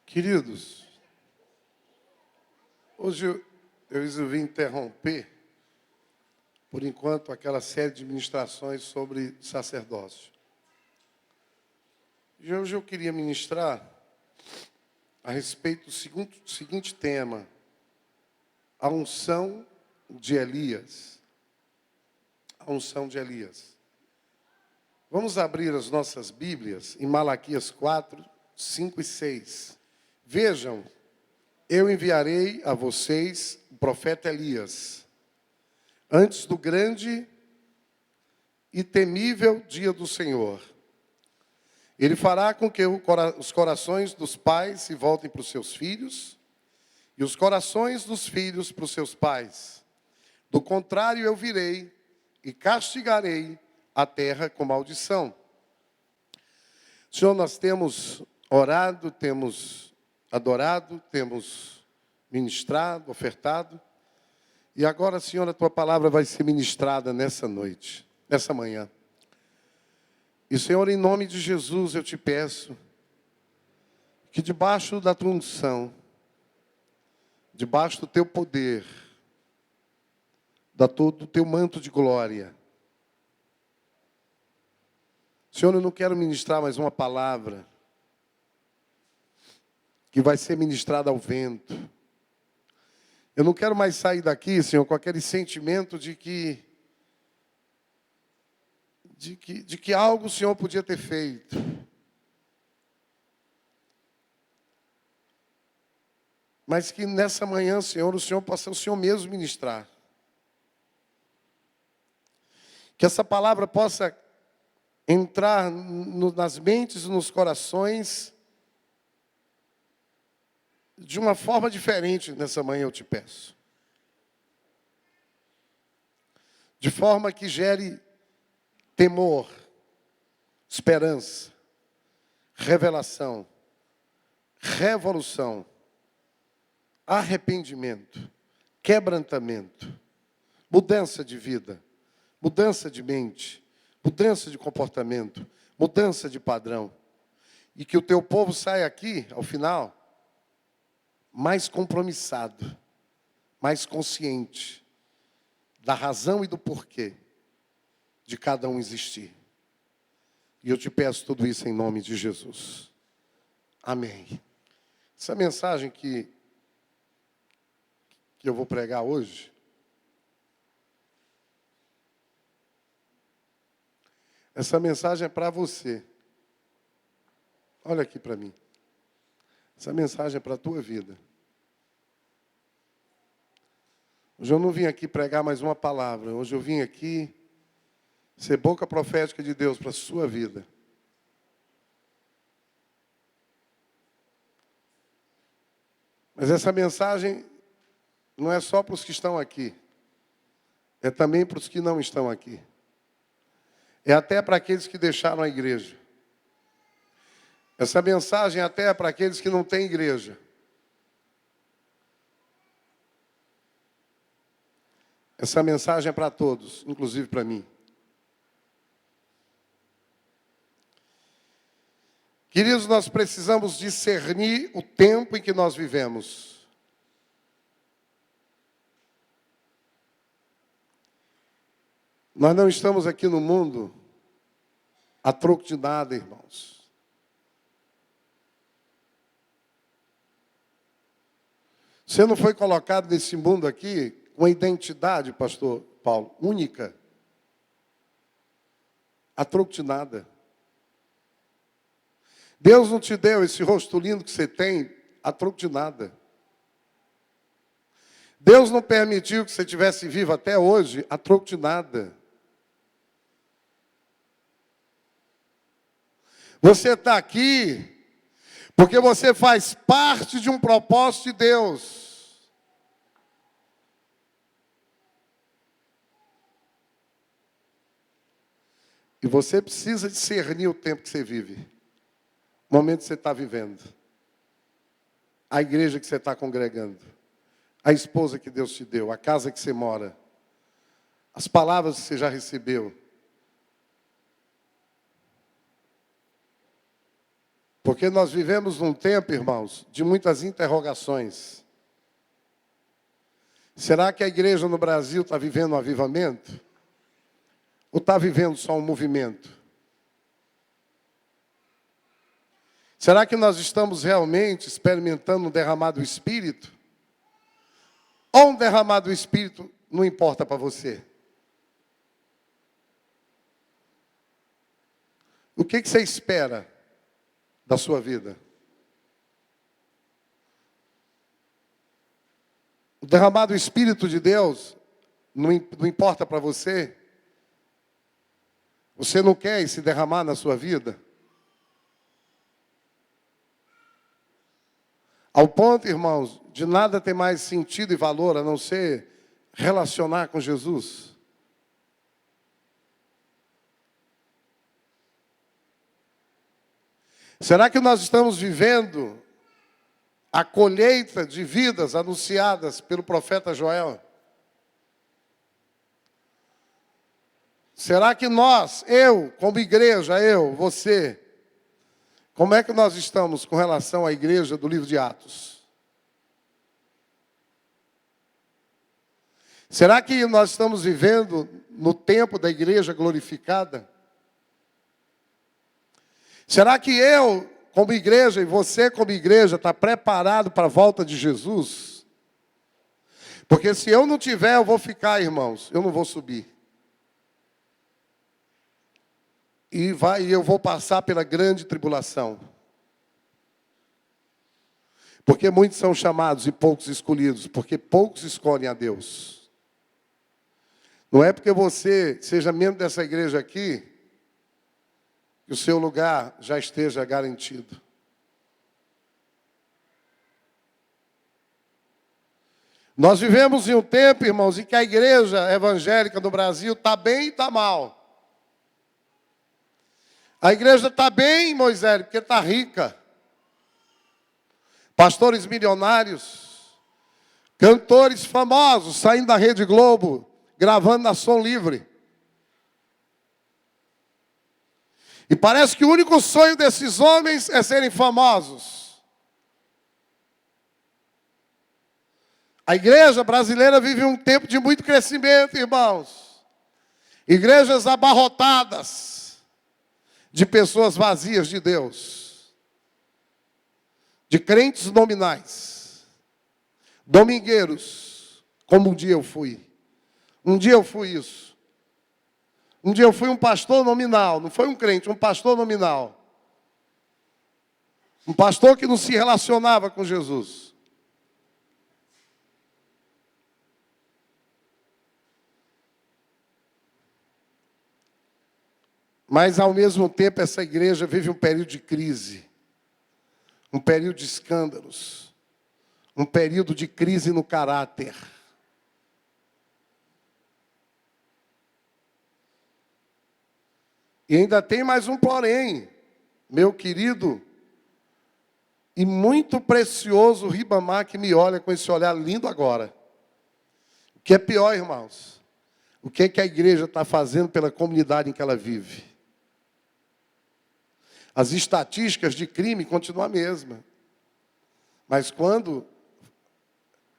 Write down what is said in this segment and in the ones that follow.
Queridos, hoje eu resolvi interromper, por enquanto, aquela série de ministrações sobre sacerdócio. E hoje eu queria ministrar a respeito do seguinte tema: a unção de Elias. A unção de Elias. Vamos abrir as nossas Bíblias em Malaquias 4, 5 e 6. Vejam, eu enviarei a vocês o profeta Elias, antes do grande e temível dia do Senhor. Ele fará com que os corações dos pais se voltem para os seus filhos, e os corações dos filhos para os seus pais. Do contrário, eu virei e castigarei a terra com maldição. Senhor, nós temos orado, temos adorado, temos ministrado, ofertado. E agora, Senhor, a Tua palavra vai ser ministrada nessa noite, nessa manhã. E, Senhor, em nome de Jesus, eu te peço que debaixo da Tua unção, debaixo do Teu poder, do Teu manto de glória, Senhor, eu não quero ministrar mais uma palavra que vai ser ministrada ao vento. Eu não quero mais sair daqui, Senhor, com aquele sentimento de que algo o Senhor podia ter feito. Mas que nessa manhã, Senhor, o Senhor possa o Senhor mesmo ministrar. Que essa palavra possa entrar nas mentes e nos corações de uma forma diferente nessa manhã, eu te peço. De forma que gere temor, esperança, revelação, revolução, arrependimento, quebrantamento, mudança de vida, mudança de mente, mudança de comportamento, mudança de padrão. E que o teu povo saia aqui, ao final, mais compromissado, mais consciente da razão e do porquê de cada um existir. E eu te peço tudo isso em nome de Jesus. Amém. Essa mensagem que eu vou pregar hoje, essa mensagem é para você. Olha aqui para mim. Essa mensagem é para a tua vida. Hoje eu não vim aqui pregar mais uma palavra. Hoje eu vim aqui ser boca profética de Deus para a sua vida. Mas essa mensagem não é só para os que estão aqui. É também para os que não estão aqui. É até para aqueles que deixaram a igreja. Essa mensagem é até para aqueles que não têm igreja. Essa mensagem é para todos, inclusive para mim. Queridos, nós precisamos discernir o tempo em que nós vivemos. Nós não estamos aqui no mundo a troco de nada, irmãos. Você não foi colocado nesse mundo aqui com uma identidade, pastor Paulo, única, a troco de nada. Deus não te deu esse rosto lindo que você tem a troco de nada. Deus não permitiu que você estivesse vivo até hoje a troco de nada. Você está aqui porque você faz parte de um propósito de Deus. E você precisa discernir o tempo que você vive. O momento que você está vivendo. A igreja que você está congregando. A esposa que Deus te deu. A casa que você mora. As palavras que você já recebeu. Porque nós vivemos num tempo, irmãos, de muitas interrogações. Será que a igreja no Brasil está vivendo um avivamento? Ou está vivendo só um movimento? Será que nós estamos realmente experimentando um derramado Espírito? Ou um derramado Espírito não importa para você? O que você espera da sua vida? O derramado Espírito de Deus não importa para você? Você não quer se derramar na sua vida? Ao ponto, irmãos, de nada ter mais sentido e valor a não ser relacionar com Jesus. Será que nós estamos vivendo a colheita de vidas anunciadas pelo profeta Joel? Será que nós, eu, como igreja, você, como é que nós estamos com relação à igreja do livro de Atos? Será que nós estamos vivendo no tempo da igreja glorificada? Será que eu, como igreja, e você, como igreja, está preparado para a volta de Jesus? Porque se eu não tiver, eu vou ficar, irmãos, eu não vou subir. E eu vou passar pela grande tribulação. Porque muitos são chamados e poucos escolhidos, porque poucos escolhem a Deus. Não é porque você seja membro dessa igreja aqui, que o seu lugar já esteja garantido. Nós vivemos em um tempo, irmãos, em que a igreja evangélica no Brasil está bem e está mal. A igreja está bem, Moisés, porque está rica. Pastores milionários, cantores famosos, saindo da Rede Globo, gravando na Som Livre. E parece que o único sonho desses homens é serem famosos. A igreja brasileira vive um tempo de muito crescimento, irmãos. Igrejas abarrotadas de pessoas vazias de Deus. De crentes nominais. Domingueiros, como um dia eu fui. Um dia eu fui isso. Um dia eu fui um pastor nominal, não foi um crente, um pastor nominal. Um pastor que não se relacionava com Jesus. Mas, ao mesmo tempo, essa igreja vive um período de crise. Um período de escândalos. Um período de crise no caráter. E ainda tem mais um porém, meu querido e muito precioso Ribamar, que me olha com esse olhar lindo agora. O que é pior, irmãos? O que é que a igreja está fazendo pela comunidade em que ela vive? As estatísticas de crime continuam a mesma. Mas quando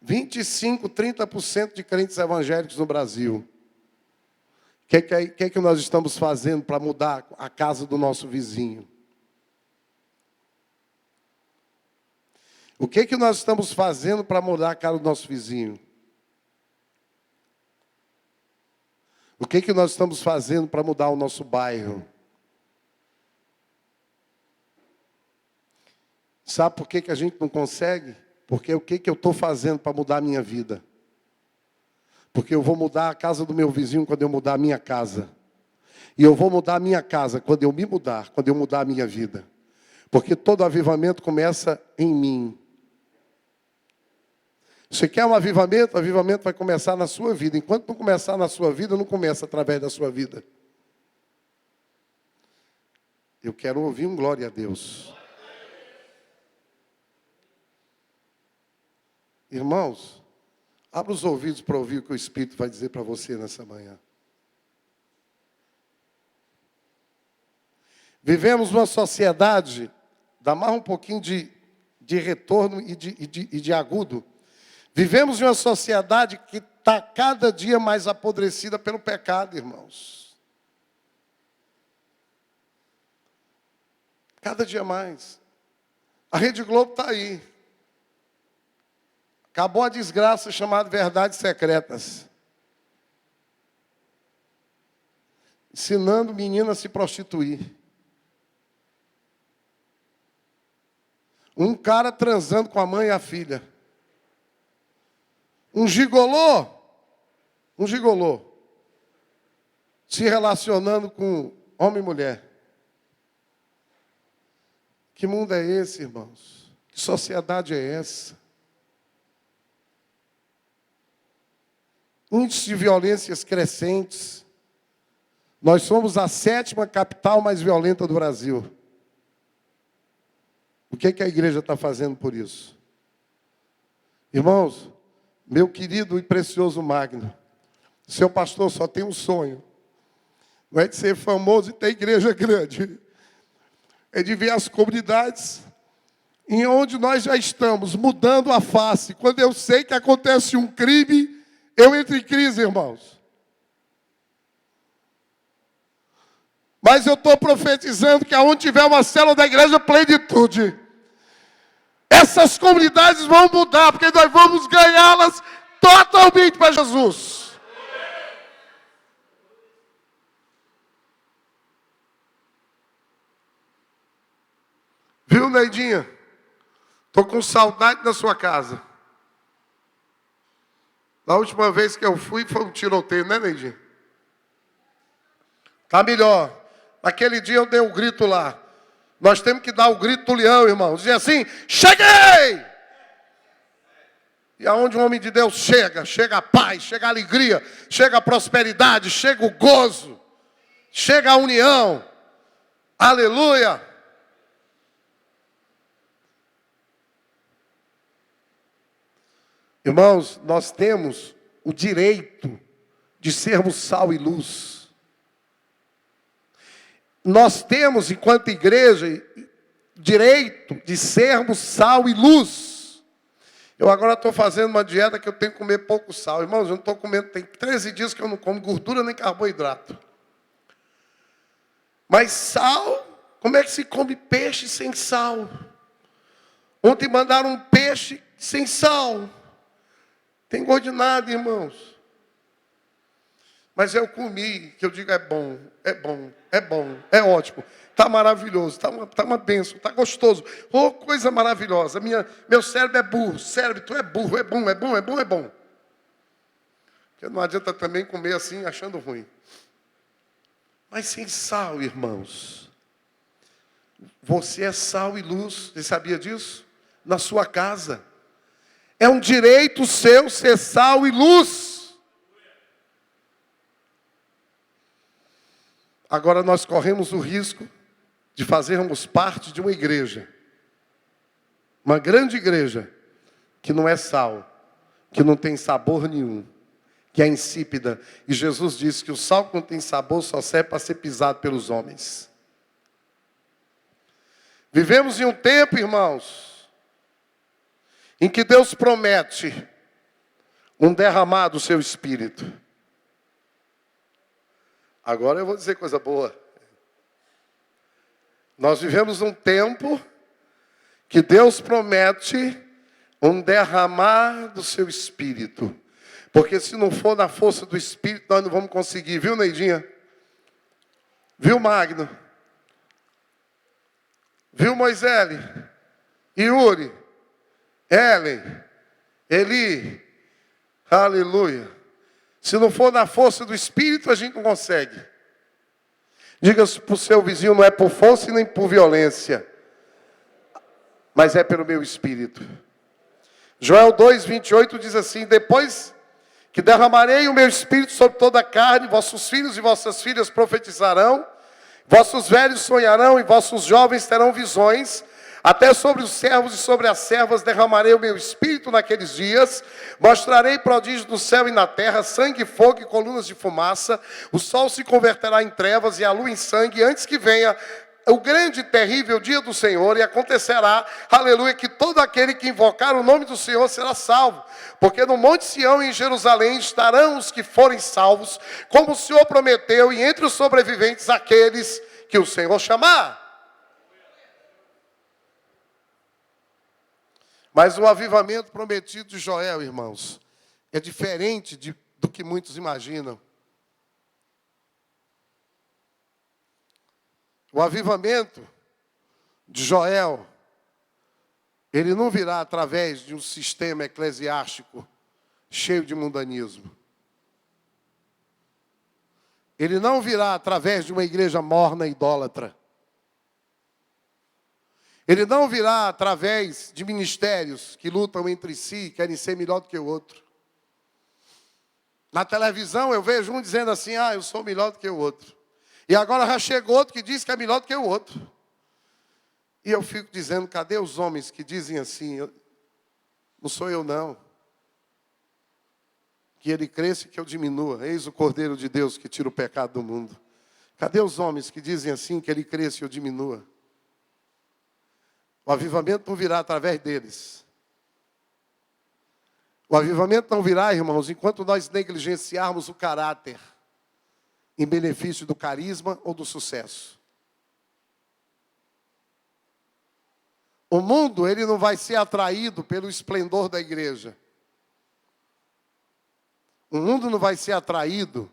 25, 30% de crentes evangélicos no Brasil, o que é que nós estamos fazendo para mudar a casa do nosso vizinho? O que é que nós estamos fazendo para mudar a casa do nosso vizinho? O que é que nós estamos fazendo para mudar o nosso bairro? Sabe por que a gente não consegue? Porque o que eu estou fazendo para mudar a minha vida? Porque eu vou mudar a casa do meu vizinho quando eu mudar a minha casa. E eu vou mudar a minha casa quando eu me mudar, quando eu mudar a minha vida. Porque todo avivamento começa em mim. Você quer um avivamento? O avivamento vai começar na sua vida. Enquanto não começar na sua vida, não começa através da sua vida. Eu quero ouvir um glória a Deus. Irmãos, abra os ouvidos para ouvir o que o Espírito vai dizer para você nessa manhã. Vivemos numa sociedade dá mais um pouquinho de retorno e de agudo. Vivemos em uma sociedade que está cada dia mais apodrecida pelo pecado, irmãos. Cada dia mais. A Rede Globo está aí. Acabou a desgraça chamada Verdades Secretas. Ensinando menina a se prostituir. Um cara transando com a mãe e a filha. Um gigolô, se relacionando com homem e mulher. Que mundo é esse, irmãos? Que sociedade é essa? Índice de violências crescentes. Nós somos a 7ª capital mais violenta do Brasil. O que a igreja está fazendo por isso? Irmãos, meu querido e precioso Magno, seu pastor só tem um sonho. Não é de ser famoso e ter igreja grande. É de ver as comunidades em onde nós já estamos, mudando a face. Quando eu sei que acontece um crime, eu entro em crise, irmãos. Mas eu estou profetizando que aonde tiver uma célula da igreja Plenitude, essas comunidades vão mudar, porque nós vamos ganhá-las totalmente para Jesus. Viu, Neidinha? Estou com saudade da sua casa. Da última vez que eu fui, foi um tiroteio, né, Neidinha? Está melhor. Naquele dia eu dei um grito lá. Nós temos que dar o grito do leão, irmão. Dizer assim, cheguei! E aonde o homem de Deus chega, chega a paz, chega a alegria, chega a prosperidade, chega o gozo, chega a união. Aleluia! Irmãos, nós temos o direito de sermos sal e luz. Nós temos, enquanto igreja, direito de sermos sal e luz. Eu agora estou fazendo uma dieta que eu tenho que comer pouco sal. Irmãos, eu não estou comendo, tem 13 dias que eu não como gordura nem carboidrato. Mas sal, como é que se come peixe sem sal? Ontem mandaram um peixe sem sal. Tem gosto de nada, irmãos. Mas eu comi, que eu digo é bom, é bom, é bom, é ótimo. Está maravilhoso, está uma bênção, está gostoso. Oh, coisa maravilhosa. Meu cérebro é burro. Cérebro, tu é burro, é bom, é bom, é bom, é bom. Porque não adianta também comer assim, achando ruim. Mas sem sal, irmãos. Você é sal e luz. Você sabia disso? Na sua casa. É um direito seu ser sal e luz. Agora nós corremos o risco de fazermos parte de uma igreja. Uma grande igreja que não é sal, que não tem sabor nenhum, que é insípida. E Jesus disse que o sal que não tem sabor só serve para ser pisado pelos homens. Vivemos em um tempo, irmãos, em que Deus promete um derramar do seu Espírito. Agora eu vou dizer coisa boa. Nós vivemos um tempo que Deus promete um derramar do seu Espírito. Porque se não for na força do Espírito, nós não vamos conseguir. Viu, Neidinha? Viu, Magno? Viu, Moisés? Yuri? Ellen? Eli? Aleluia. Se não for na força do Espírito, a gente não consegue. Diga para o seu vizinho, não é por força e nem por violência, mas é pelo meu Espírito. Joel 2:28 diz assim, depois que derramarei o meu Espírito sobre toda a carne, vossos filhos e vossas filhas profetizarão, vossos velhos sonharão e vossos jovens terão visões. Até sobre os servos e sobre as servas derramarei o meu Espírito naqueles dias. Mostrarei prodígios do céu e na terra, sangue, fogo e colunas de fumaça. O sol se converterá em trevas e a lua em sangue, antes que venha o grande e terrível dia do Senhor, e acontecerá, aleluia, que todo aquele que invocar o nome do Senhor será salvo. Porque no Monte Sião e em Jerusalém estarão os que forem salvos, como o Senhor prometeu, e entre os sobreviventes aqueles que o Senhor chamar. Mas o avivamento prometido de Joel, irmãos, é diferente do que muitos imaginam. O avivamento de Joel, ele não virá através de um sistema eclesiástico cheio de mundanismo. Ele não virá através de uma igreja morna e idólatra. Ele não virá através de ministérios que lutam entre si e querem ser melhor do que o outro. Na televisão eu vejo um dizendo assim, eu sou melhor do que o outro. E agora já chegou outro que diz que é melhor do que o outro. E eu fico dizendo, cadê os homens que dizem assim, não sou eu não. Que ele cresça e que eu diminua. Eis o Cordeiro de Deus que tira o pecado do mundo. Cadê os homens que dizem assim, que ele cresça e eu diminua? O avivamento não virá através deles. O avivamento não virá, irmãos, enquanto nós negligenciarmos o caráter em benefício do carisma ou do sucesso. O mundo, ele não vai ser atraído pelo esplendor da igreja. O mundo não vai ser atraído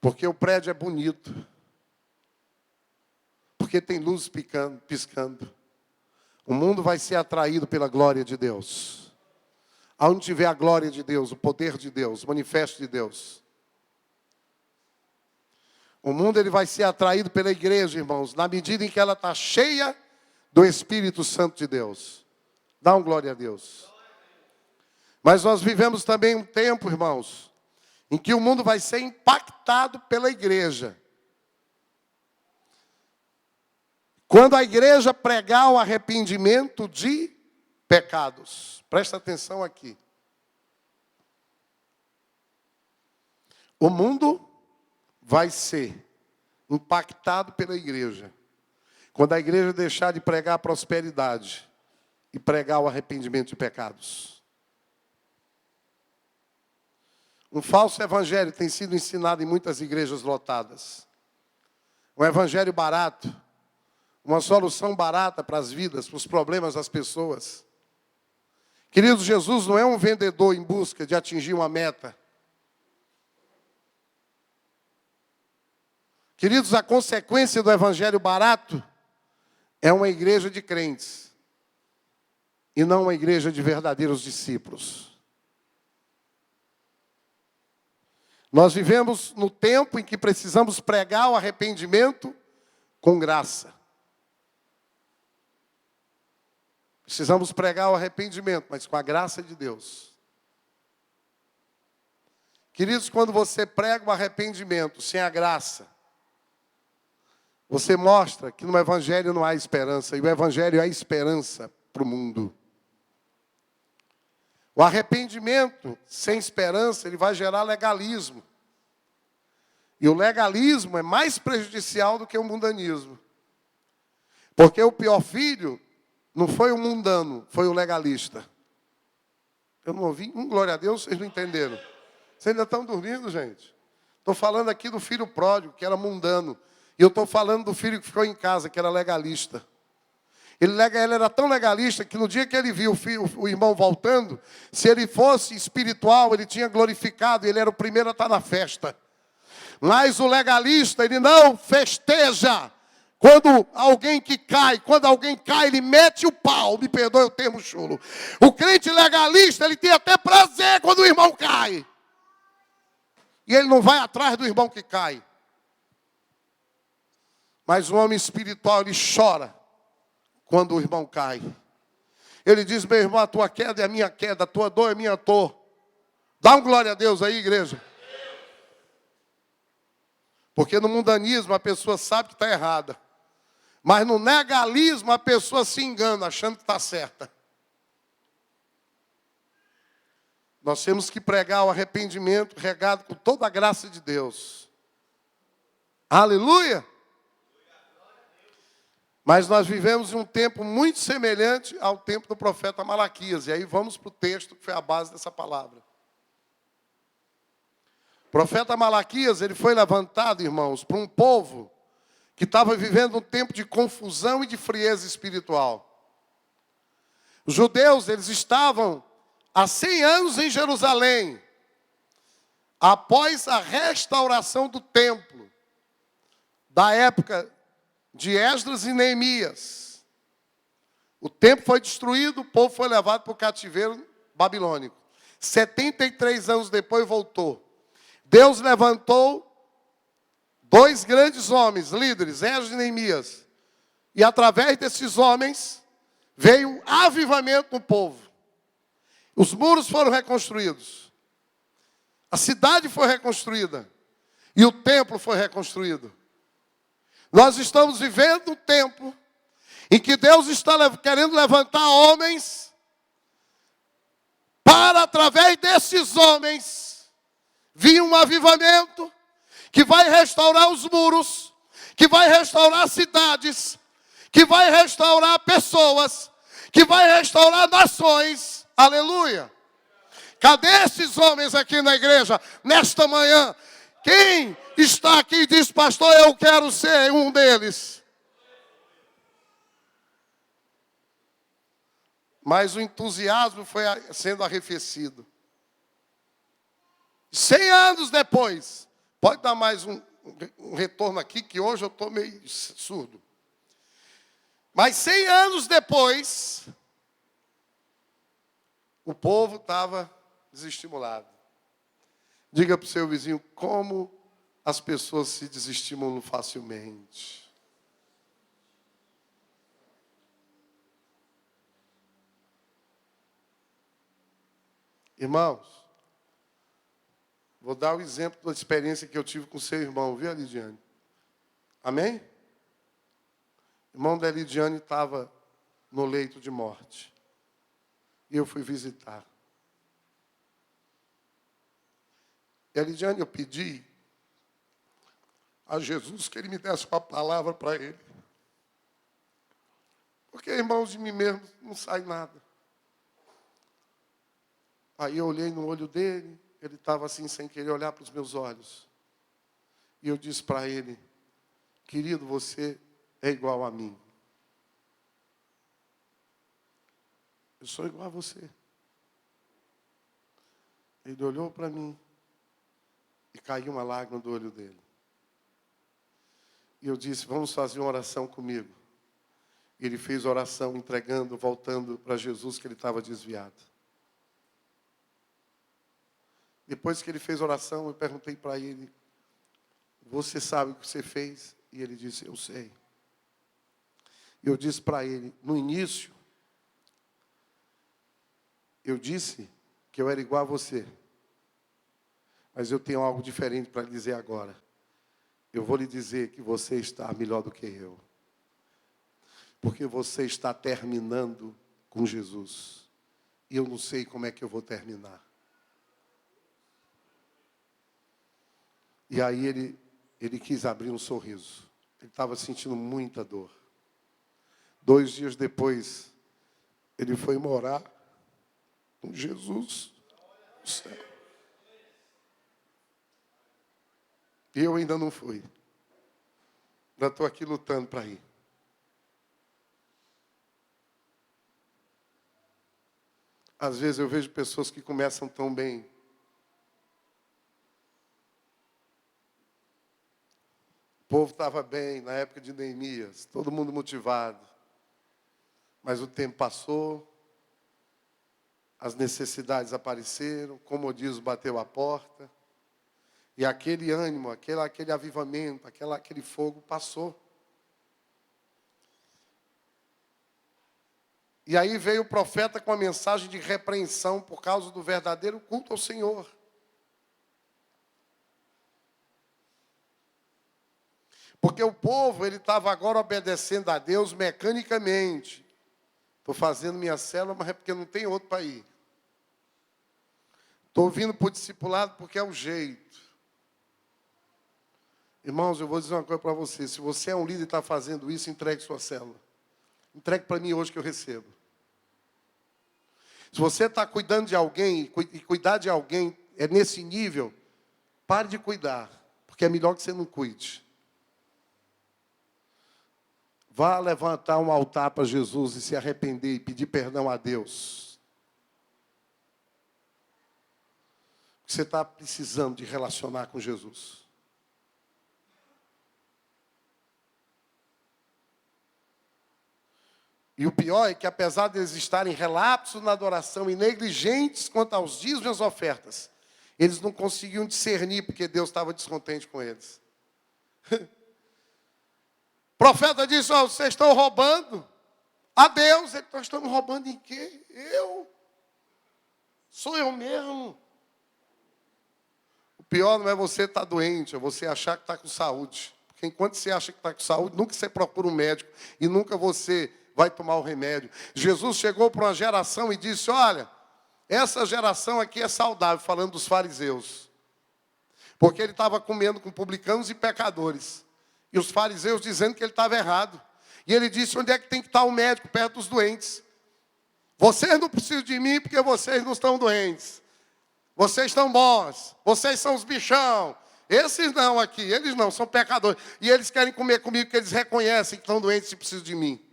porque o prédio é bonito. Porque tem luz piscando. O mundo vai ser atraído pela glória de Deus. Aonde tiver a glória de Deus, o poder de Deus, o manifesto de Deus. O mundo ele vai ser atraído pela igreja, irmãos, na medida em que ela está cheia do Espírito Santo de Deus. Dá um glória a Deus. Mas nós vivemos também um tempo, irmãos, em que o mundo vai ser impactado pela igreja. Quando a igreja pregar o arrependimento de pecados. Presta atenção aqui. O mundo vai ser impactado pela igreja quando a igreja deixar de pregar a prosperidade e pregar o arrependimento de pecados. Um falso evangelho tem sido ensinado em muitas igrejas lotadas. Um evangelho barato, uma solução barata para as vidas, para os problemas das pessoas. Queridos, Jesus não é um vendedor em busca de atingir uma meta. Queridos, a consequência do evangelho barato é uma igreja de crentes e não uma igreja de verdadeiros discípulos. Nós vivemos no tempo em que precisamos pregar o arrependimento com graça. Precisamos pregar o arrependimento, mas com a graça de Deus. Queridos, quando você prega o arrependimento sem a graça, você mostra que no Evangelho não há esperança, e o Evangelho é esperança para o mundo. O arrependimento sem esperança, ele vai gerar legalismo. E o legalismo é mais prejudicial do que o mundanismo. Porque o pior filho não foi o mundano, foi o legalista. Eu não ouvi, glória a Deus, vocês não entenderam. Vocês ainda estão dormindo, gente? Estou falando aqui do filho pródigo, que era mundano. E eu estou falando do filho que ficou em casa, que era legalista. Ele era tão legalista que no dia que ele viu o irmão voltando, se ele fosse espiritual, ele tinha glorificado, ele era o primeiro a estar na festa. Mas o legalista, ele não festeja quando alguém cai, ele mete o pau, me perdoe o termo chulo. O crente legalista, ele tem até prazer quando o irmão cai. E ele não vai atrás do irmão que cai. Mas o homem espiritual, ele chora quando o irmão cai. Ele diz, meu irmão, a tua queda é a minha queda, a tua dor é a minha dor. Dá um glória a Deus aí, igreja. Porque no mundanismo a pessoa sabe que está errada. Mas no negalismo a pessoa se engana, achando que está certa. Nós temos que pregar o arrependimento regado com toda a graça de Deus. Aleluia! Mas nós vivemos em um tempo muito semelhante ao tempo do profeta Malaquias. E aí vamos para o texto que foi a base dessa palavra. O profeta Malaquias, ele foi levantado, irmãos, por um povo que estava vivendo um tempo de confusão e de frieza espiritual. Os judeus, eles estavam há 100 anos em Jerusalém, após a restauração do templo, da época de Esdras e Neemias. O templo foi destruído, o povo foi levado para o cativeiro babilônico. 73 anos depois voltou. Deus levantou 2 grandes homens, líderes, Esdras e Neemias. E através desses homens veio um avivamento no povo. Os muros foram reconstruídos. A cidade foi reconstruída. E o templo foi reconstruído. Nós estamos vivendo um tempo em que Deus está querendo levantar homens para, através desses homens, vir um avivamento que vai restaurar os muros, que vai restaurar cidades, que vai restaurar pessoas, que vai restaurar nações. Aleluia! Cadê esses homens aqui na igreja, nesta manhã? Quem está aqui e diz, pastor, eu quero ser um deles? Mas o entusiasmo foi sendo arrefecido. 100 anos depois, pode dar mais um retorno aqui, que hoje eu estou meio surdo. Mas 100 anos depois, o povo estava desestimulado. Diga para o seu vizinho como as pessoas se desestimulam facilmente. Irmãos, vou dar o exemplo da experiência que eu tive com seu irmão, viu, Lidiane? Amém? O irmão da Lidiane estava no leito de morte. E eu fui visitar. E a Lidiane, eu pedi a Jesus que ele me desse uma palavra para ele. Porque, irmãos, de mim mesmo não sai nada. Aí eu olhei no olho dele, ele estava assim, sem querer olhar para os meus olhos. E eu disse para ele, querido, você é igual a mim. Eu sou igual a você. Ele olhou para mim e caiu uma lágrima do olho dele. E eu disse, vamos fazer uma oração comigo. E ele fez oração, entregando, voltando para Jesus, que ele estava desviado. Depois que ele fez oração, eu perguntei para ele, você sabe o que você fez? E ele disse, eu sei. E eu disse para ele, no início, eu disse que eu era igual a você. Mas eu tenho algo diferente para lhe dizer agora. Eu vou lhe dizer que você está melhor do que eu. Porque você está terminando com Jesus. E eu não sei como é que eu vou terminar. E aí ele quis abrir um sorriso. Ele estava sentindo muita dor. 2 dias depois, ele foi morar com Jesus no céu. E eu ainda não fui. Ainda estou aqui lutando para ir. Às vezes eu vejo pessoas que começam tão bem. O povo estava bem na época de Neemias, todo mundo motivado. Mas o tempo passou, as necessidades apareceram, o comodismo bateu a porta. E aquele ânimo, aquele avivamento, aquele fogo passou. E aí veio o profeta com a mensagem de repreensão por causa do verdadeiro culto ao Senhor. Porque o povo, ele estava agora obedecendo a Deus mecanicamente. Estou fazendo minha célula, mas é porque não tem outro para ir. Estou vindo para o discipulado porque é o jeito. Irmãos, eu vou dizer uma coisa para você. Se você é um líder e está fazendo isso, entregue sua célula. Entregue para mim hoje que eu recebo. Se você está cuidando de alguém, e cuidar de alguém é nesse nível, pare de cuidar, porque é melhor que você não cuide. Vá levantar um altar para Jesus e se arrepender e pedir perdão a Deus. Você está precisando de relacionar com Jesus. E o pior é que, apesar de eles estarem relapsos na adoração e negligentes quanto aos dízimos e às ofertas, eles não conseguiam discernir porque Deus estava descontente com eles. O profeta disse: oh, vocês estão roubando a Deus. Nós estamos roubando em quê? Eu? Sou eu mesmo. O pior não é você estar doente, é você achar que está com saúde. Porque enquanto você acha que está com saúde, nunca você procura um médico e nunca você vai tomar o remédio. Jesus chegou para uma geração e disse: olha, essa geração aqui é saudável, falando dos fariseus. Porque ele estava comendo com publicanos e pecadores. E os fariseus dizendo que ele estava errado. E ele disse: onde é que tem que estar o médico? Perto dos doentes. Vocês não precisam de mim porque vocês não estão doentes. Vocês estão bons. Vocês são os bichão. Esses não aqui, eles não, são pecadores. E eles querem comer comigo porque eles reconhecem que estão doentes e precisam de mim.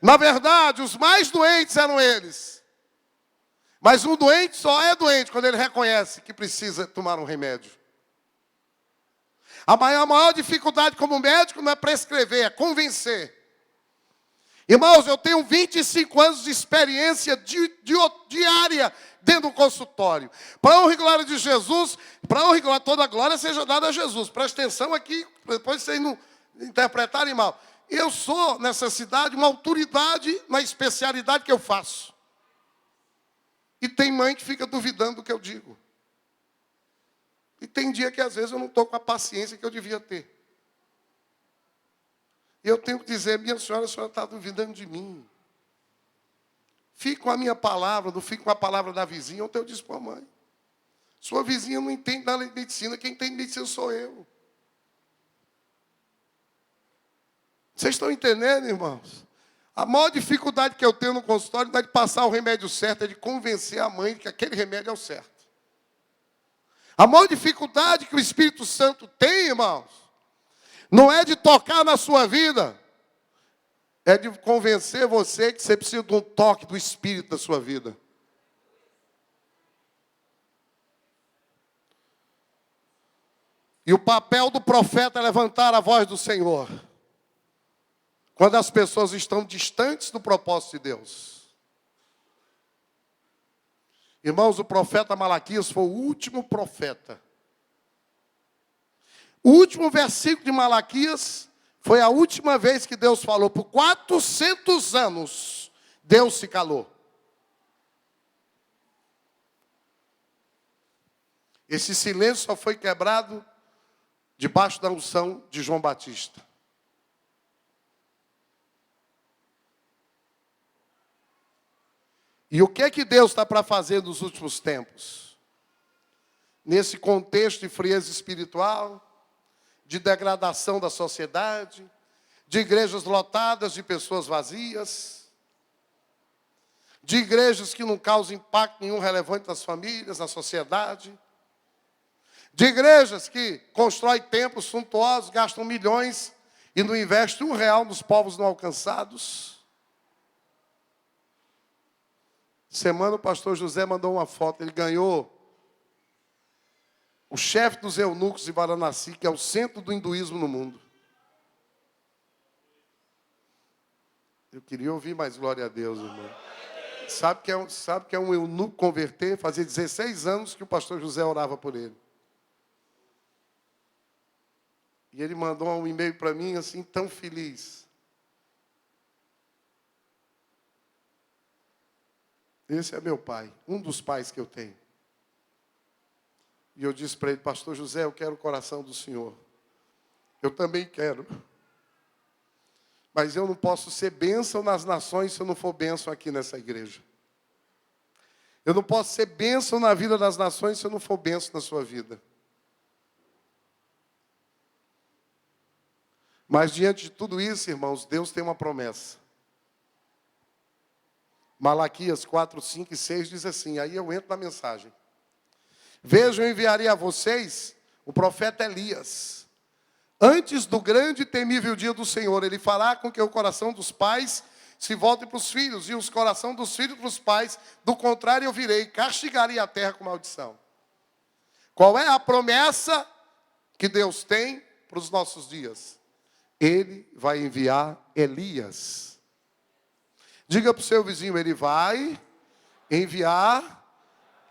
Na verdade, os mais doentes eram eles. Mas um doente só é doente quando ele reconhece que precisa tomar um remédio. A maior dificuldade como médico não é prescrever, é convencer. Irmãos, eu tenho 25 anos de experiência diária dentro do consultório. Para a honra e glória de Jesus, para a honra e glória, toda a glória seja dada a Jesus. Presta atenção aqui, depois vocês não interpretarem mal. Eu sou, nessa cidade, uma autoridade na especialidade que eu faço. E tem mãe que fica duvidando do que eu digo. E tem dia que, às vezes, eu não estou com a paciência que eu devia ter. E eu tenho que dizer: minha senhora, a senhora está duvidando de mim. Fique com a minha palavra, não fique com a palavra da vizinha. Ontem eu disse para a mãe: sua vizinha não entende nada de medicina, quem entende medicina sou eu. Vocês estão entendendo, irmãos? A maior dificuldade que eu tenho no consultório não é de passar o remédio certo, é de convencer a mãe de que aquele remédio é o certo. A maior dificuldade que o Espírito Santo tem, irmãos, não é de tocar na sua vida, é de convencer você que você precisa de um toque do Espírito da sua vida. E o papel do profeta é levantar a voz do Senhor quando as pessoas estão distantes do propósito de Deus. Irmãos, o profeta Malaquias foi o último profeta. O último versículo de Malaquias foi a última vez que Deus falou. Por 400 anos, Deus se calou. Esse silêncio só foi quebrado debaixo da unção de João Batista. E o que é que Deus está para fazer nos últimos tempos? Nesse contexto de frieza espiritual, de degradação da sociedade, de igrejas lotadas de pessoas vazias, de igrejas que não causam impacto nenhum relevante nas famílias, na sociedade, de igrejas que constroem templos suntuosos, gastam milhões e não investem R$1 nos povos não alcançados. Semana o pastor José mandou uma foto, ele ganhou o chefe dos eunucos de Varanasi, que é o centro do hinduísmo no mundo. Eu queria ouvir mais glória a Deus, irmão. Sabe que é um eunuco converter? Fazia 16 anos que o pastor José orava por ele. E ele mandou um e-mail para mim assim, tão feliz. Esse é meu pai, um dos pais que eu tenho. E eu disse para ele: pastor José, eu quero o coração do senhor. Eu também quero. Mas eu não posso ser bênção nas nações se eu não for bênção aqui nessa igreja. Eu não posso ser bênção na vida das nações se eu não for bênção na sua vida. Mas diante de tudo isso, irmãos, Deus tem uma promessa. Malaquias 4, 5 e 6 diz assim, aí eu entro na mensagem. Vejam, eu enviarei a vocês o profeta Elias. Antes do grande e temível dia do Senhor, ele fará com que o coração dos pais se volte para os filhos, e os coração dos filhos para os pais. Do contrário, eu virei e castigarei a terra com maldição. Qual é a promessa que Deus tem para os nossos dias? Ele vai enviar Elias. Diga para o seu vizinho, ele vai enviar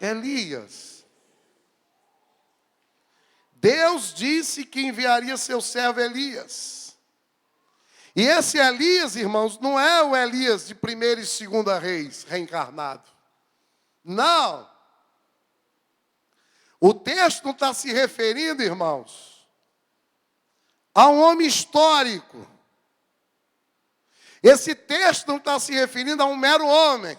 Elias. Deus disse que enviaria seu servo Elias. E esse Elias, irmãos, não é o Elias de 1ª e 2ª Reis reencarnado. Não. O texto não está se referindo, irmãos, a um homem histórico. Esse texto não está se referindo a um mero homem.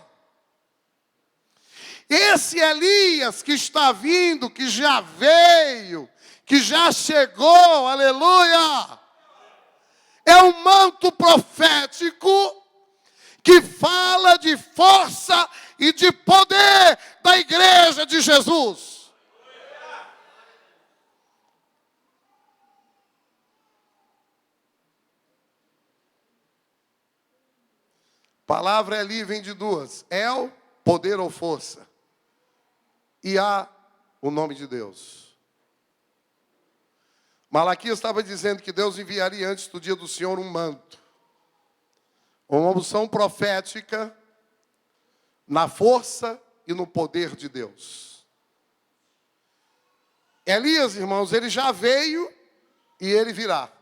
Esse Elias que está vindo, que já veio, que já chegou, aleluia, é um manto profético que fala de força e de poder da igreja de Jesus. Palavra ali vem de duas. El, poder ou força. E A, o nome de Deus. Malaquias estava dizendo que Deus enviaria antes do dia do Senhor um manto. Uma unção profética na força e no poder de Deus. Elias, irmãos, ele já veio e ele virá.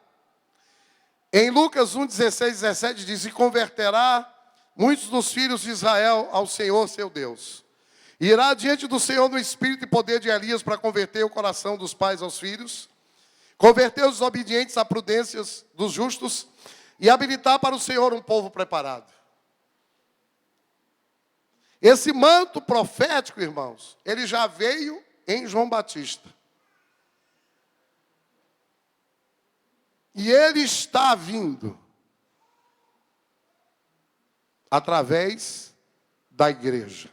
Em Lucas 1, 16, 17 diz, e converterá muitos dos filhos de Israel ao Senhor seu Deus. E irá diante do Senhor no espírito e poder de Elias para converter o coração dos pais aos filhos, converter os obedientes à prudência dos justos e habilitar para o Senhor um povo preparado. Esse manto profético, irmãos, ele já veio em João Batista. E ele está vindo através da igreja.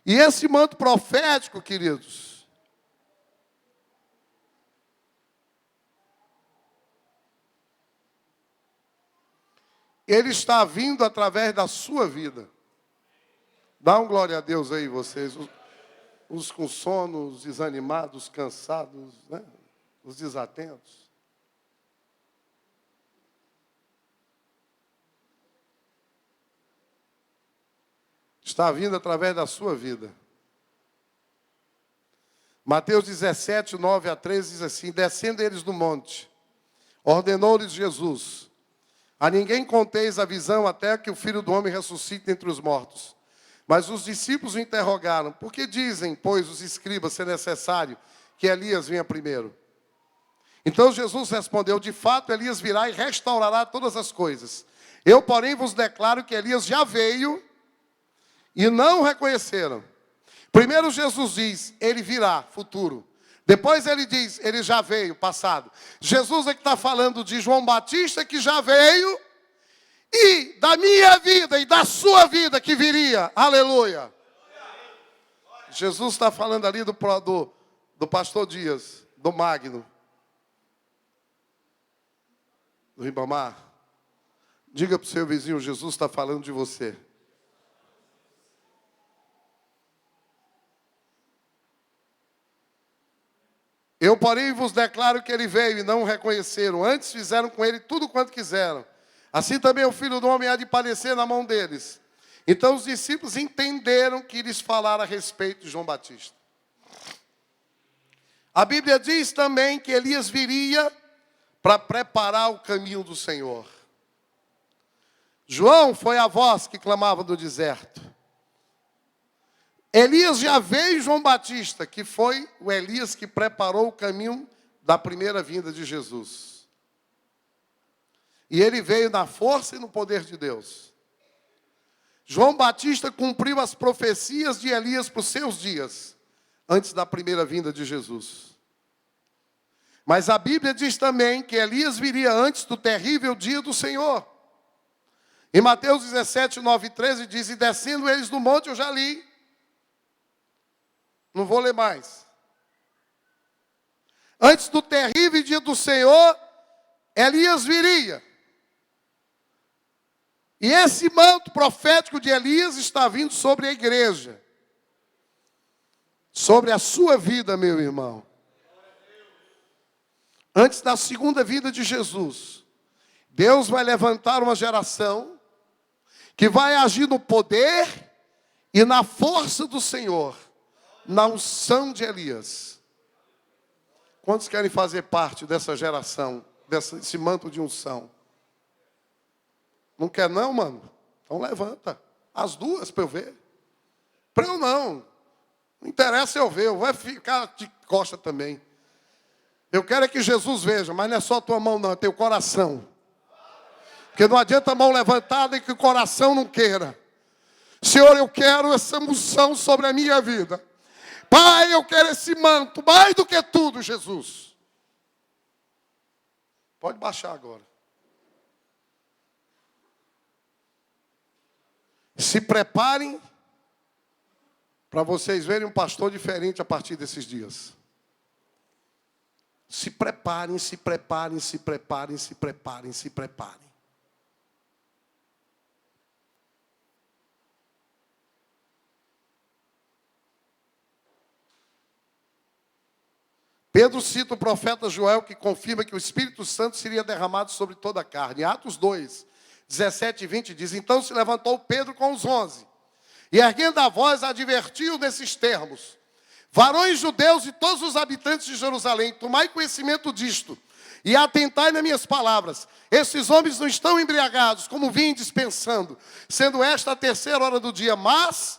E esse manto profético, queridos, ele está vindo através da sua vida. Dá um glória a Deus aí, vocês. Os com sono, os desanimados, cansados, né? Os desatentos. Está vindo através da sua vida. Mateus 17, 9 a 13 diz assim, descendo eles do monte, ordenou-lhes Jesus, a ninguém conteis a visão até que o Filho do Homem ressuscite entre os mortos. Mas os discípulos o interrogaram, por que dizem, pois, os escribas, ser necessário que Elias venha primeiro? Então Jesus respondeu, de fato Elias virá e restaurará todas as coisas. Eu, porém, vos declaro que Elias já veio e não o reconheceram. Primeiro Jesus diz, ele virá, futuro. Depois ele diz, ele já veio, passado. Jesus é que está falando de João Batista, que já veio, e da minha vida e da sua vida que viria. Aleluia. Jesus está falando ali do pastor Dias, do Magno, do Ribamar. Diga para o seu vizinho, Jesus está falando de você. Eu, porém, vos declaro que ele veio e não o reconheceram. Antes fizeram com ele tudo quanto quiseram. Assim também o Filho do Homem há de padecer na mão deles. Então os discípulos entenderam que lhes falara a respeito de João Batista. A Bíblia diz também que Elias viria para preparar o caminho do Senhor. João foi a voz que clamava do deserto. Elias já veio João Batista, que foi o Elias que preparou o caminho da primeira vinda de Jesus. E ele veio na força e no poder de Deus. João Batista cumpriu as profecias de Elias para os seus dias, antes da primeira vinda de Jesus. Mas a Bíblia diz também que Elias viria antes do terrível dia do Senhor. Em Mateus 17, 9 e 13 diz, e descendo eles do monte, eu já li. Não vou ler mais. Antes do terrível dia do Senhor, Elias viria. E esse manto profético de Elias está vindo sobre a igreja. Sobre a sua vida, meu irmão. Antes da segunda vinda de Jesus, Deus vai levantar uma geração que vai agir no poder e na força do Senhor, na unção de Elias. Quantos querem fazer parte dessa geração, desse manto de unção? Não quer não, mano? Então levanta. As duas para eu ver. Para eu não. Não interessa eu ver, eu vou ficar de costa também. Eu quero é que Jesus veja, mas não é só a tua mão não, é teu coração. Porque não adianta a mão levantada e que o coração não queira. Senhor, eu quero essa unção sobre a minha vida. Pai, eu quero esse manto, mais do que tudo, Jesus. Pode baixar agora. Se preparem para vocês verem um pastor diferente a partir desses dias. Se preparem, se preparem, se preparem, se preparem, se preparem. Pedro cita o profeta Joel, que confirma que o Espírito Santo seria derramado sobre toda a carne. Atos 2, 17 e 20 diz, então se levantou Pedro com os 11, e erguendo a voz, advertiu nesses termos, varões judeus e todos os habitantes de Jerusalém, tomai conhecimento disto, e atentai nas minhas palavras. Esses homens não estão embriagados, como vim dispensando, sendo esta a terceira hora do dia, mas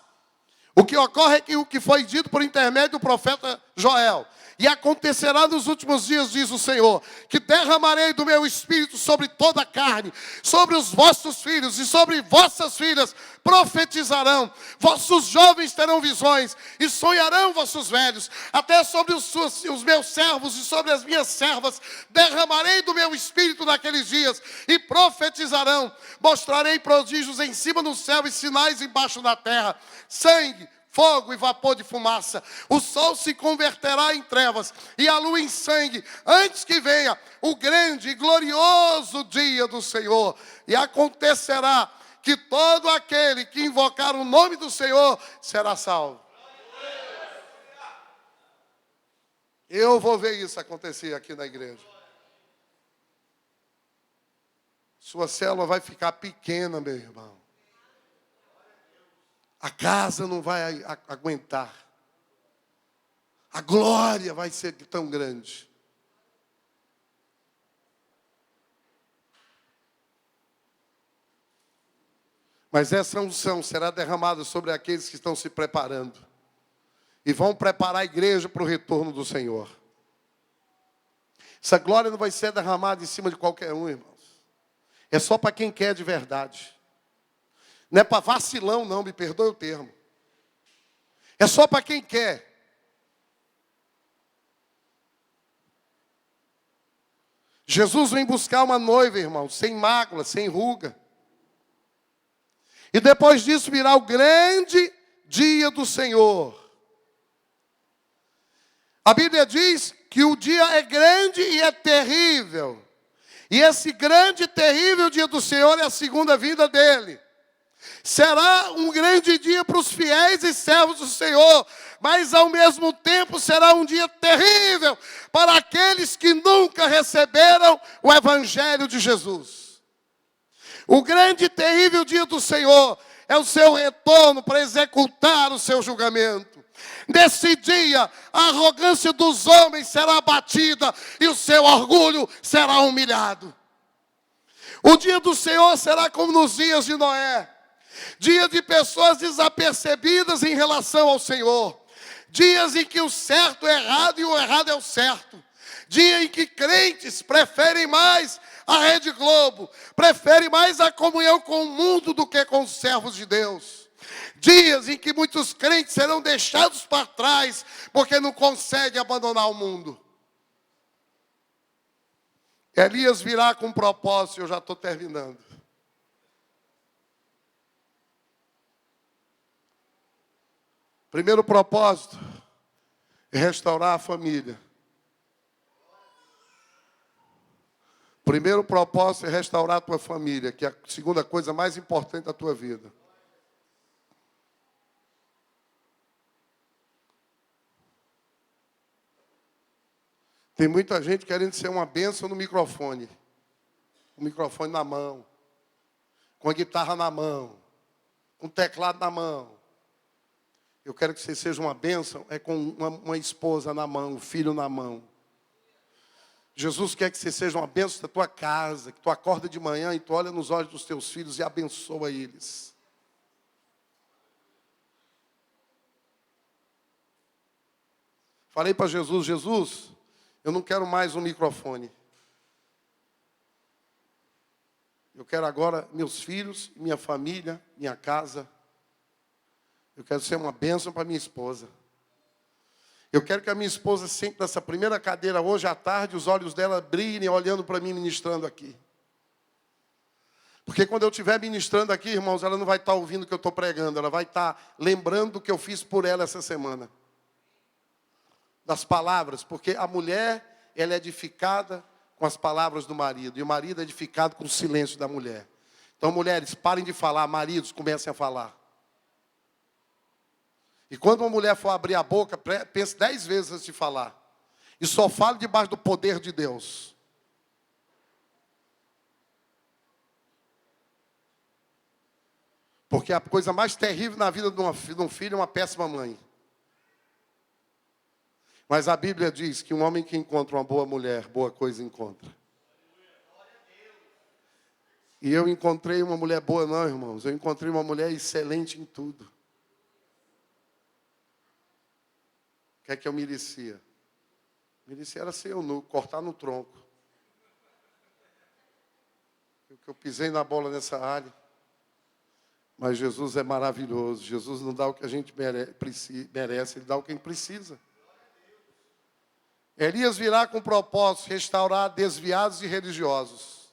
o que ocorre é que o que foi dito por intermédio do profeta Joel, e acontecerá nos últimos dias, diz o Senhor, que derramarei do meu espírito sobre toda a carne, sobre os vossos filhos e sobre vossas filhas profetizarão, vossos jovens terão visões e sonharão vossos velhos, até sobre os meus servos e sobre as minhas servas derramarei do meu espírito naqueles dias e profetizarão, mostrarei prodígios em cima do céu e sinais embaixo da terra, sangue, fogo e vapor de fumaça. O sol se converterá em trevas e a lua em sangue, antes que venha o grande e glorioso dia do Senhor. E acontecerá que todo aquele que invocar o nome do Senhor será salvo. Eu vou ver isso acontecer aqui na igreja. Sua célula vai ficar pequena, meu irmão. A casa não vai aguentar. A glória vai ser tão grande. Mas essa unção será derramada sobre aqueles que estão se preparando. E vão preparar a igreja para o retorno do Senhor. Essa glória não vai ser derramada em cima de qualquer um, irmãos. É só para quem quer de verdade. Não é para vacilão, não, me perdoe o termo. É só para quem quer. Jesus vem buscar uma noiva, irmão, sem mácula, sem ruga. E depois disso virá o grande dia do Senhor. A Bíblia diz que o dia é grande e é terrível. E esse grande e terrível dia do Senhor é a segunda vinda dele. Será um grande dia para os fiéis e servos do Senhor, mas ao mesmo tempo será um dia terrível para aqueles que nunca receberam o Evangelho de Jesus. O grande e terrível dia do Senhor é o seu retorno para executar o seu julgamento. Nesse dia, a arrogância dos homens será abatida e o seu orgulho será humilhado. O dia do Senhor será como nos dias de Noé. Dia de pessoas desapercebidas em relação ao Senhor. Dias em que o certo é errado e o errado é o certo. Dia em que crentes preferem mais a Rede Globo, preferem mais a comunhão com o mundo do que com os servos de Deus. Dias em que muitos crentes serão deixados para trás porque não conseguem abandonar o mundo. Elias virá com propósito, eu já estou terminando. Primeiro propósito é restaurar a família. Primeiro propósito é restaurar a tua família, que é a segunda coisa mais importante da tua vida. Tem muita gente querendo ser uma bênção no microfone. Com o microfone na mão. Com a guitarra na mão. Com o teclado na mão. Eu quero que você seja uma bênção, com uma esposa na mão, um filho na mão. Jesus quer que você seja uma bênção da tua casa, que tu acorda de manhã e tu olha nos olhos dos teus filhos e abençoa eles. Falei para Jesus, Jesus, eu não quero mais um microfone. Eu quero agora meus filhos, minha família, minha casa. Eu quero ser uma bênção para minha esposa. Eu quero que a minha esposa sente nessa primeira cadeira hoje à tarde, os olhos dela brilhem olhando para mim ministrando aqui. Porque quando eu estiver ministrando aqui, irmãos, ela não vai estar ouvindo o que eu estou pregando, ela vai estar lembrando do que eu fiz por ela essa semana. Das palavras, porque a mulher, ela é edificada com as palavras do marido, e o marido é edificado com o silêncio da mulher. Então, mulheres, parem de falar, maridos, comecem a falar. E quando uma mulher for abrir a boca, pense 10 vezes antes de falar. E só fale debaixo do poder de Deus. Porque a coisa mais terrível na vida de um filho é uma péssima mãe. Mas a Bíblia diz que um homem que encontra uma boa mulher, boa coisa encontra. E eu encontrei uma mulher boa não, irmãos. Eu encontrei uma mulher excelente em tudo. O que é que eu merecia? Merecia era ser eunuco, cortar no tronco. Eu pisei na bola nessa área. Mas Jesus é maravilhoso. Jesus não dá o que a gente merece, Ele dá o que a gente precisa. Elias virá com propósito de restaurar desviados e religiosos.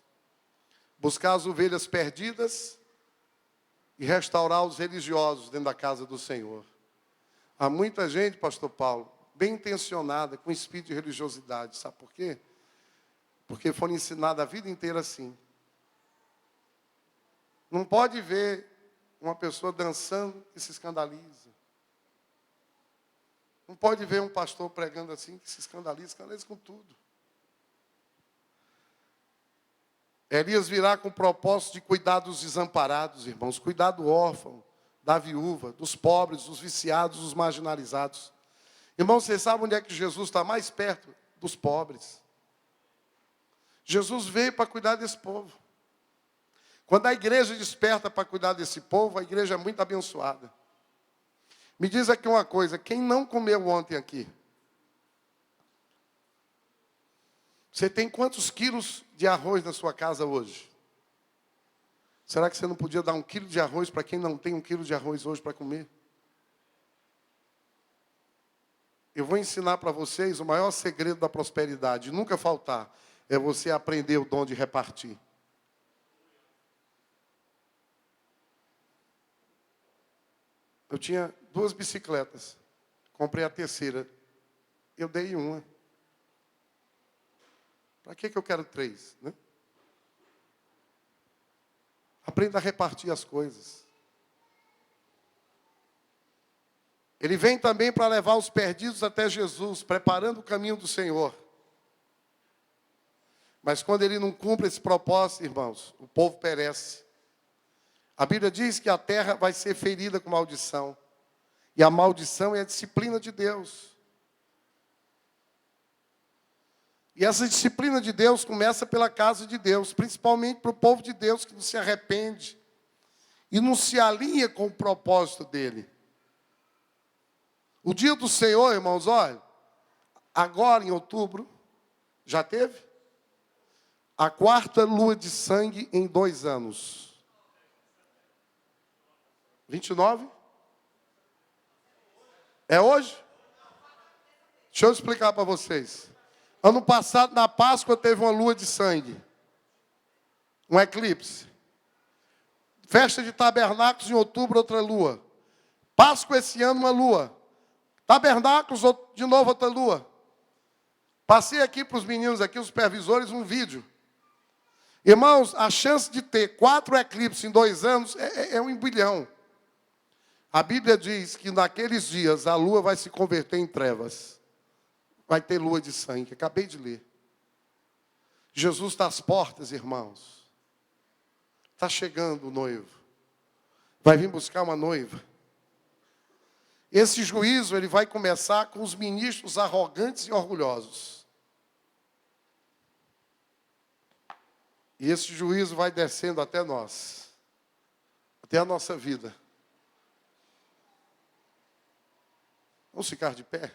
Buscar as ovelhas perdidas e restaurar os religiosos dentro da casa do Senhor. Há muita gente, pastor Paulo, bem intencionada, com espírito de religiosidade. Sabe por quê? Porque foram ensinados a vida inteira assim. Não pode ver uma pessoa dançando que se escandaliza. Não pode ver um pastor pregando assim que se escandaliza com tudo. Elias virá com o propósito de cuidar dos desamparados, irmãos. Cuidar do órfão, da viúva, dos pobres, dos viciados, dos marginalizados. Irmãos, vocês sabem onde é que Jesus está mais perto? Dos pobres. Jesus veio para cuidar desse povo. Quando a igreja desperta para cuidar desse povo, a igreja é muito abençoada. Me diz aqui uma coisa, quem não comeu ontem aqui? Você tem quantos quilos de arroz na sua casa hoje? Será que você não podia dar 1 quilo de arroz para quem não tem 1 quilo de arroz hoje para comer? Eu vou ensinar para vocês o maior segredo da prosperidade, nunca faltar, é você aprender o dom de repartir. Eu tinha 2 bicicletas, comprei a terceira, eu dei uma. Para que eu quero 3, né? Aprenda a repartir as coisas. Ele vem também para levar os perdidos até Jesus, preparando o caminho do Senhor. Mas quando ele não cumpre esse propósito, irmãos, o povo perece. A Bíblia diz que a terra vai ser ferida com maldição. E a maldição é a disciplina de Deus. E essa disciplina de Deus começa pela casa de Deus, principalmente para o povo de Deus que não se arrepende e não se alinha com o propósito dele. O dia do Senhor, irmãos, olha, agora em outubro, já teve? A 4ª lua de sangue em 2 anos. 29? É hoje? Deixa eu explicar para vocês. Ano passado, na Páscoa, teve uma lua de sangue. Um eclipse. Festa de tabernáculos em outubro, outra lua. Páscoa esse ano, uma lua. Tabernáculos, de novo outra lua. Passei aqui para os meninos, aqui, os supervisores, um vídeo. Irmãos, a chance de ter 4 eclipses em 2 anos é 1 bilhão. A Bíblia diz que naqueles dias a lua vai se converter em trevas. Vai ter lua de sangue. Acabei de ler. Jesus está às portas, irmãos. Está chegando o noivo. Vai vir buscar uma noiva. Esse juízo ele vai começar com os ministros arrogantes e orgulhosos. E esse juízo vai descendo até nós. Até a nossa vida. Vamos ficar de pé?